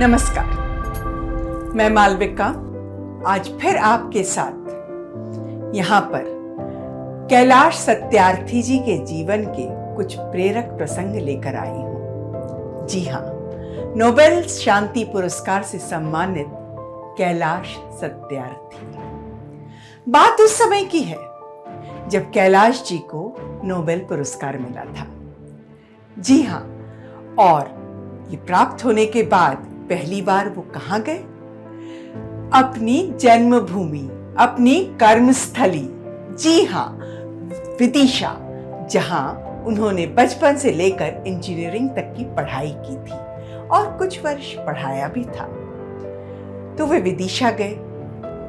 नमस्कार, मैं मालविका आज फिर आपके साथ यहाँ पर कैलाश सत्यार्थी जी के जीवन के कुछ प्रेरक प्रसंग लेकर आई हूँ। जी हाँ, नोबेल शांति पुरस्कार से सम्मानित कैलाश सत्यार्थी। बात उस समय की है जब कैलाश जी को नोबेल पुरस्कार मिला था। जी हाँ, और ये प्राप्त होने के बाद पहली बार वो कहाँ गए? अपनी जन्मभूमि, अपनी कर्मस्थली, जी हाँ, विदिशा, जहां उन्होंने बचपन से लेकर इंजीनियरिंग तक की पढ़ाई की थी और कुछ वर्ष पढ़ाया भी था। तो वे विदिशा गए।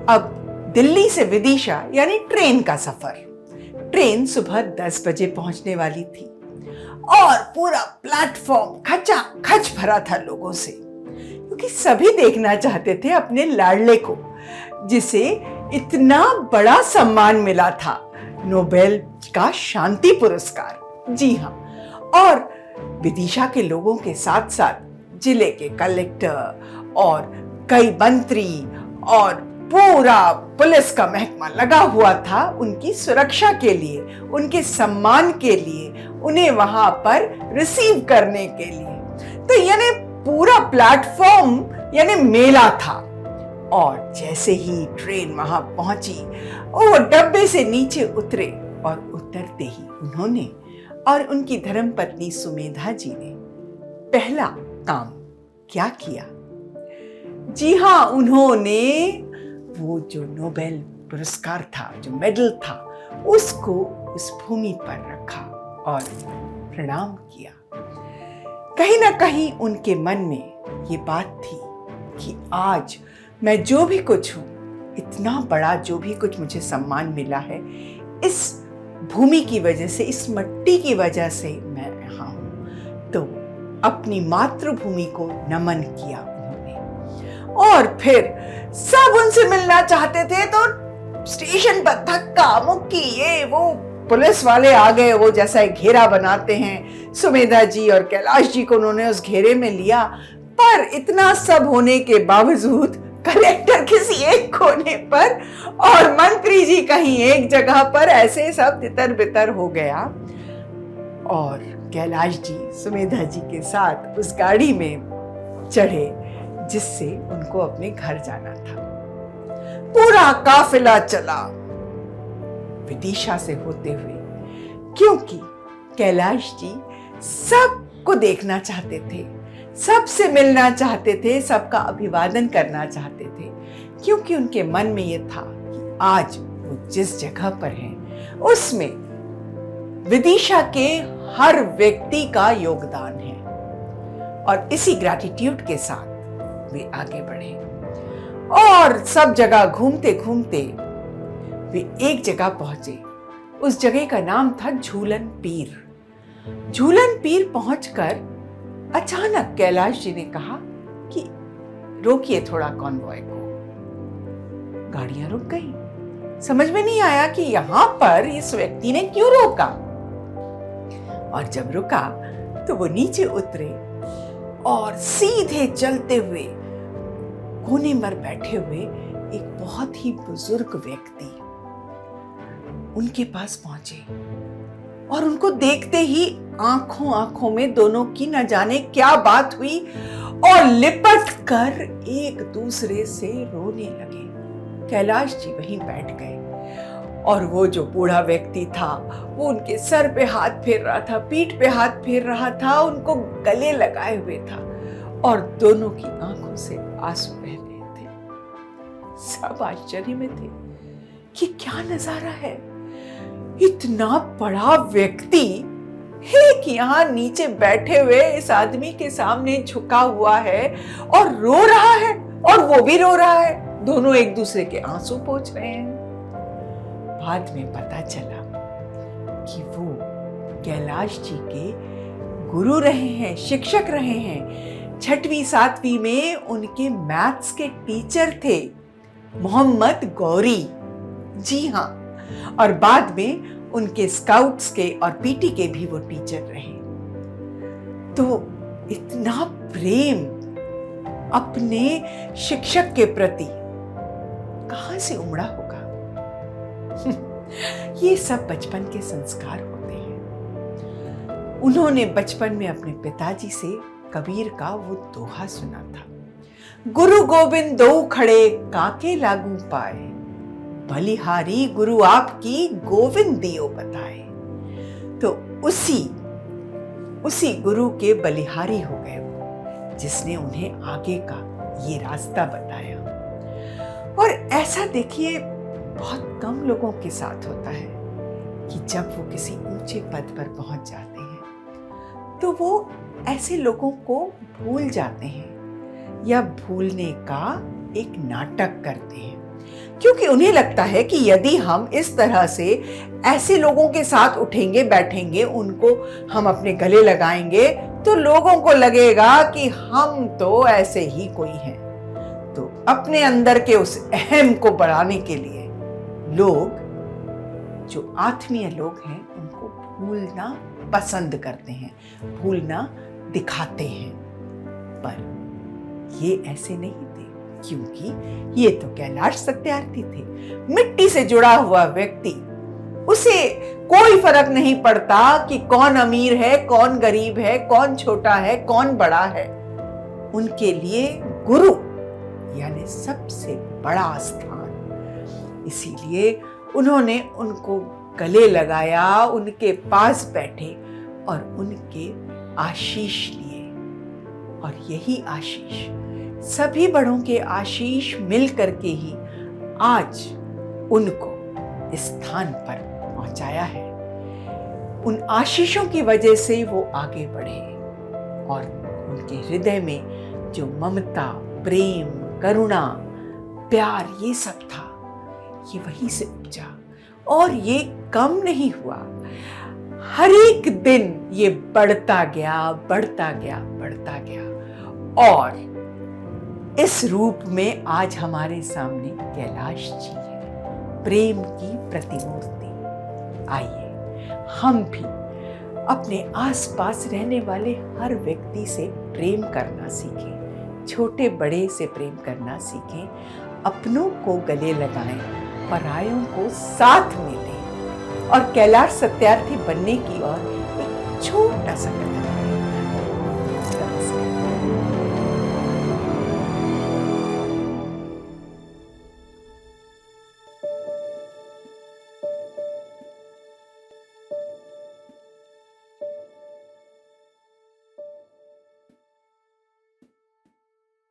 अब दिल्ली से विदिशा यानी ट्रेन का सफर। ट्रेन सुबह 10 बजे पहुंचने वाली थी और पूरा प्लेटफॉर्म खचाखच भरा था लोगों से, क्योंकि सभी देखना चाहते थे अपने लाडले को, जिसे इतना बड़ा सम्मान मिला था, नोबेल का शांति पुरस्कार। जी हाँ, और विदिशा के लोगों के साथ साथ जिले के कलेक्टर और कई मंत्री और पूरा पुलिस का महकमा लगा हुआ था उनकी सुरक्षा के लिए, उनके सम्मान के लिए, उन्हें वहां पर रिसीव करने के लिए। तो यानी पूरा प्लेटफॉर्म यानी मेला था। और जैसे ही ट्रेन वहां पहुंची, वो डब्बे से नीचे उतरे और उतरते ही उन्होंने और उनकी धर्मपत्नी सुमेधा जी ने पहला काम क्या किया? जी हाँ, उन्होंने वो जो नोबेल पुरस्कार था, जो मेडल था, उसको उस भूमि पर रखा और प्रणाम किया। कहीं ना कहीं उनके मन में ये बात थी कि आज मैं जो भी कुछ हूं, इतना बड़ा जो भी कुछ मुझे सम्मान मिला है, इस भूमि की वजह से, इस मिट्टी की वजह से मैं यहाँ हूं। तो अपनी मातृभूमि को नमन किया उन्होंने। और फिर सब उनसे मिलना चाहते थे, तो स्टेशन पर धक्का मुक्की, ये वो पुलिस वाले आ गए। वो जैसा एक घेरा बनाते हैं, सुमेधा जी और कैलाश जी को उन्होंने उस घेरे में लिया। पर इतना सब होने के बावजूद कलेक्टर किसी एक कोने पर और मंत्री जी कहीं एक जगह पर, ऐसे सब तितर बितर हो गया। और कैलाश जी सुमेधा जी के साथ उस गाड़ी में चढ़े जिससे उनको अपने घर जाना था। पूरा काफिला चला विदिशा से होते हुए, क्योंकि कैलाश जी सबको देखना चाहते थे, सबसे मिलना चाहते थे, सबका अभिवादन करना चाहते थे, क्योंकि उनके मन में यह था कि आज वो जिस जगह पर हैं, उसमें विदिशा के हर व्यक्ति का योगदान है। और इसी ग्रैटिट्यूड के साथ वे आगे बढ़े और सब जगह घूमते घूमते वे एक जगह पहुंचे। उस जगह का नाम था झूलन पीर। झूलन पीर पहुंचकर अचानक कैलाश जी ने कहा कि रोकिए थोड़ा कॉन्वॉय को। गाड़ियां रुक गई। समझ में नहीं आया कि यहां पर इस व्यक्ति ने क्यों रोका। और जब रुका तो वो नीचे उतरे और सीधे चलते हुए कोने पर बैठे हुए एक बहुत ही बुजुर्ग व्यक्ति उनके पास पहुंचे और उनको देखते ही आंखों में दोनों की न जाने क्या बात हुई और लिपट कर एक दूसरे से रोने लगे। कैलाश जी वहीं बैठ गए और वो जो बूढ़ा व्यक्ति था वो उनके सर पे हाथ फेर रहा था, पीठ पे हाथ फेर रहा था, उनको गले लगाए हुए था और दोनों की आंखों से आंसू बह रहे थे। सब आश्चर्य में थे कि क्या नजारा है। इतना बड़ा व्यक्ति एक यहाँ नीचे बैठे हुए इस आदमी के सामने झुका हुआ है और रो रहा है, और वो भी रो रहा है। दोनों एक दूसरे के आंसू पोंछ रहे हैं। बाद में पता चला कि वो कैलाश जी के गुरु रहे हैं, शिक्षक रहे हैं। 6वीं 7वीं में उनके मैथ्स के टीचर थे, मोहम्मद गौरी। जी हाँ, और बाद में उनके स्काउट्स के और पीटी के भी वो टीचर रहे। तो इतना प्रेम अपने शिक्षक के प्रति कहां से उमड़ा होगा? ये सब बचपन के संस्कार होते हैं। उन्होंने बचपन में अपने पिताजी से कबीर का वो दोहा सुना था, गुरु गोविंद दो खड़े काके लागू पाए, बलिहारी गुरु आपकी गोविंद दियो बताए। तो उसी गुरु के बलिहारी हो गए वो, जिसने उन्हें आगे का ये रास्ता बताया। और ऐसा देखिए बहुत कम लोगों के साथ होता है कि जब वो किसी ऊंचे पद पर पहुंच जाते हैं तो वो ऐसे लोगों को भूल जाते हैं या भूलने का एक नाटक करते हैं, क्योंकि उन्हें लगता है कि यदि हम इस तरह से ऐसे लोगों के साथ उठेंगे बैठेंगे, उनको हम अपने गले लगाएंगे, तो लोगों को लगेगा कि हम तो ऐसे ही कोई हैं। तो अपने अंदर के उस अहम को बढ़ाने के लिए लोग, जो आत्मीय लोग हैं, उनको भूलना पसंद करते हैं, भूलना दिखाते हैं। पर ये ऐसे नहीं थे, क्योंकि ये तो कैलाश सत्यार्थी थे, मिट्टी से जुड़ा हुआ व्यक्ति। उसे कोई फर्क नहीं पड़ता कि कौन अमीर है, कौन गरीब है, कौन छोटा है, कौन बड़ा है। उनके लिए गुरु यानी सबसे बड़ा स्थान। इसीलिए उन्होंने उनको गले लगाया, उनके पास बैठे और उनके आशीष लिए। और यही आशीष, सभी बड़ों के आशीष मिल करके ही आज उनको इस स्थान पर पहुंचाया है। उन आशीषों की वजह से वो आगे बढ़े और उनके हृदय में जो ममता, प्रेम, करुणा, प्यार ये सब था, ये वहीं से उपजा और ये कम नहीं हुआ। हर एक दिन ये बढ़ता गया, बढ़ता गया, बढ़ता गया और इस रूप में आज हमारे सामने कैलाश जी है, प्रेम की प्रतिमूर्ति। आइए हम भी अपने आसपास रहने वाले हर व्यक्ति से प्रेम करना सीखें, छोटे बड़े से प्रेम करना सीखें, अपनों को गले लगाएं, परायों को साथ में लें और कैलाश सत्यार्थी बनने की ओर एक छोटा सा कदम